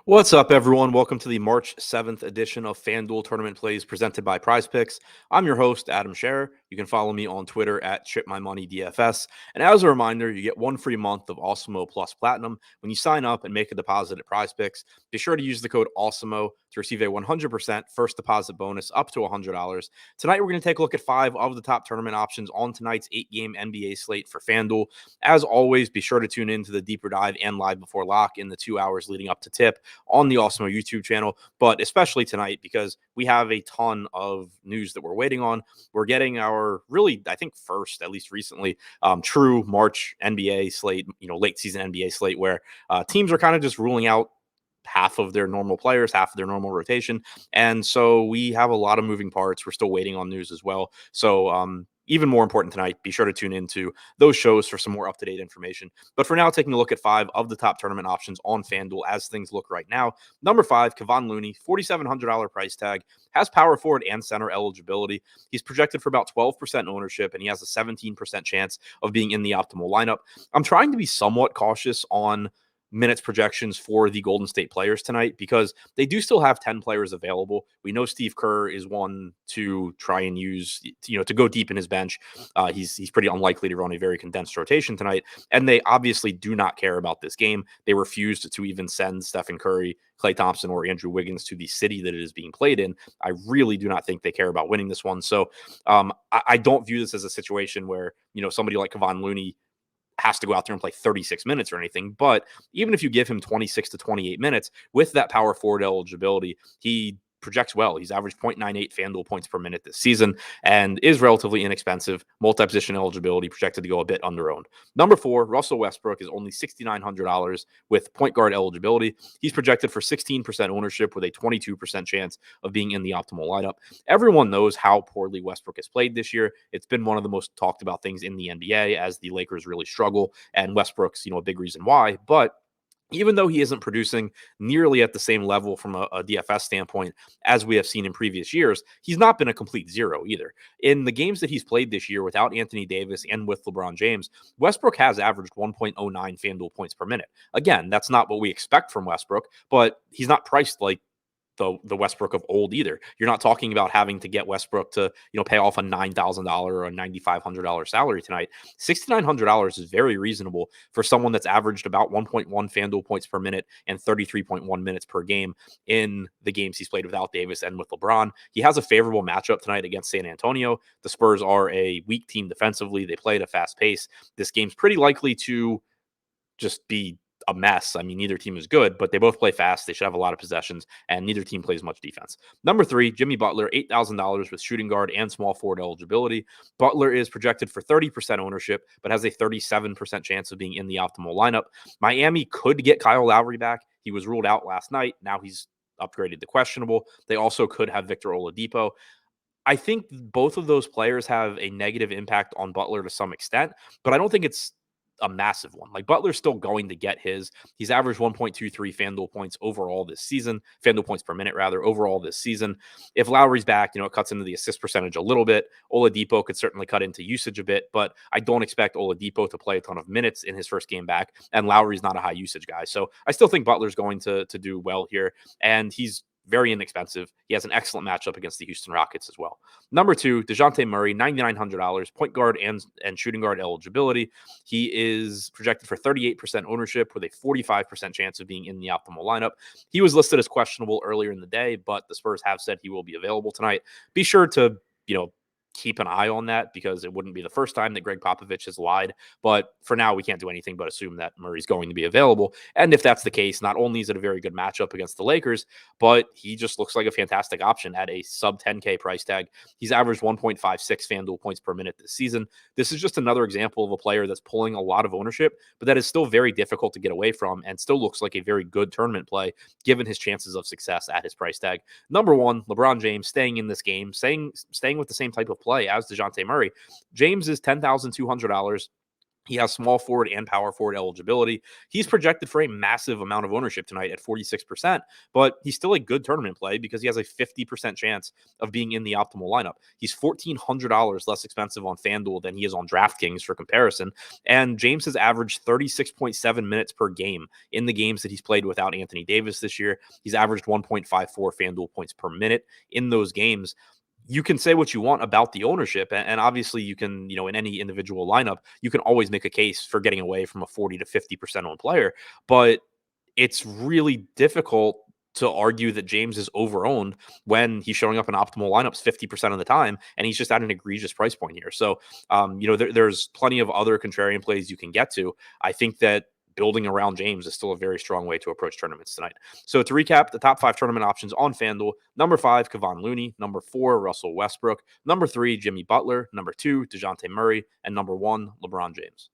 What's up, everyone? Welcome to the March 7th edition of FanDuel Tournament Plays presented by PrizePicks. I'm your host, Adam Scherer. You can follow me on Twitter at ChipMyMoneyDFS. And as a reminder, you get one free month of Awesemo Plus Platinum when you sign up and make a deposit at PrizePicks. Be sure to use the code Awesemo to receive a 100% first deposit bonus up to $100. Tonight, we're going to take a look at 5 of the top tournament options on tonight's 8-game NBA slate for FanDuel. As always, be sure to tune in to the deeper dive and live before lock in the 2 hours leading up to tip on the Awesemo YouTube channel, but especially tonight because we have a ton of news that we're waiting on. We're getting our really, I think, first, at least recently, true March NBA slate, late season NBA slate where teams are kind of just ruling out half of their normal players, half of their normal rotation. And so we have a lot of moving parts. We're still waiting on news as well. So even more important tonight, be sure to tune into those shows for some more up-to-date information. But for now, taking a look at 5 of the top tournament options on FanDuel as things look right now. Number 5, Kevon Looney, $4,700 price tag, has power forward and center eligibility. He's projected for about 12% ownership, and he has a 17% chance of being in the optimal lineup. I'm trying to be somewhat cautious on minutes projections for the Golden State players tonight because they do still have 10 players available. We know Steve Kerr is one to try and use, to go deep in his bench. He's pretty unlikely to run a very condensed rotation tonight. And they obviously do not care about this game. They refused to even send Stephen Curry, Klay Thompson, or Andrew Wiggins to the city that it is being played in. I really do not think they care about winning this one. So I don't view this as a situation where, somebody like Kevon Looney has to go out there and play 36 minutes or anything. But even if you give him 26 to 28 minutes with that power forward eligibility, he projects well. He's averaged 0.98 FanDuel points per minute this season and is relatively inexpensive. Multi-position eligibility projected to go a bit under-owned. Number 4, Russell Westbrook is only $6,900 with point guard eligibility. He's projected for 16% ownership with a 22% chance of being in the optimal lineup. Everyone knows how poorly Westbrook has played this year. It's been one of the most talked about things in the NBA as the Lakers really struggle, and Westbrook's, a big reason why. But even though he isn't producing nearly at the same level from a DFS standpoint as we have seen in previous years, he's not been a complete zero either. In the games that he's played this year without Anthony Davis and with LeBron James, Westbrook has averaged 1.09 FanDuel points per minute. Again, that's not what we expect from Westbrook, but he's not priced like the Westbrook of old either. You're not talking about having to get Westbrook to, pay off a $9,000 or a $9,500 salary tonight. $6,900 is very reasonable for someone that's averaged about 1.1 FanDuel points per minute and 33.1 minutes per game in the games he's played without Davis and with LeBron. He has a favorable matchup tonight against San Antonio. The Spurs are a weak team defensively. They play at a fast pace. This game's pretty likely to just be a mess. I mean, neither team is good, but they both play fast. They should have a lot of possessions, and neither team plays much defense. Number 3, Jimmy Butler, $8,000 with shooting guard and small forward eligibility. Butler is projected for 30% ownership, but has a 37% chance of being in the optimal lineup. Miami could get Kyle Lowry back. He was ruled out last night. Now he's upgraded to questionable. They also could have Victor Oladipo. I think both of those players have a negative impact on Butler to some extent, but I don't think it's a massive one. Like Butler's still going to get his. He's averaged 1.23 FanDuel points overall this season, FanDuel points per minute rather, overall this season. If Lowry's back, it cuts into the assist percentage a little bit. Oladipo could certainly cut into usage a bit, but I don't expect Oladipo to play a ton of minutes in his first game back, and Lowry's not a high usage guy. So I still think Butler's going to do well here, and he's very inexpensive. He has an excellent matchup against the Houston Rockets as well. Number 2, DeJounte Murray, $9,900, point guard and shooting guard eligibility. He is projected for 38% ownership with a 45% chance of being in the optimal lineup. He was listed as questionable earlier in the day, but the Spurs have said he will be available tonight. Be sure to, keep an eye on that because it wouldn't be the first time that Greg Popovich has lied. But for now, we can't do anything but assume that Murray's going to be available. And if that's the case, not only is it a very good matchup against the Lakers, but he just looks like a fantastic option at a sub 10K price tag. He's averaged 1.56 FanDuel points per minute this season. This is just another example of a player that's pulling a lot of ownership, but that is still very difficult to get away from and still looks like a very good tournament play given his chances of success at his price tag. Number 1, LeBron James staying in this game, staying with the same type of play as DeJounte Murray. James is $10,200 He has small forward and power forward eligibility. He's projected for a massive amount of ownership tonight at 46%, but he's still a good tournament play because he has a 50% chance of being in the optimal lineup. He's $1,400 less expensive on FanDuel than he is on DraftKings for comparison. And James has averaged 36.7 minutes per game in the games that he's played without Anthony Davis this year. He's averaged 1.54 FanDuel points per minute in those games. You can say what you want about the ownership, and obviously you can, in any individual lineup, you can always make a case for getting away from a 40 to 50% owned player, but it's really difficult to argue that James is overowned when he's showing up in optimal lineups 50% of the time, and he's just at an egregious price point here. So, there's plenty of other contrarian plays you can get to. I think that building around James is still a very strong way to approach tournaments tonight. So to recap, the top 5 tournament options on FanDuel: number 5, Kevon Looney; number 4, Russell Westbrook; number 3, Jimmy Butler; number 2, DeJounte Murray; and number 1, LeBron James.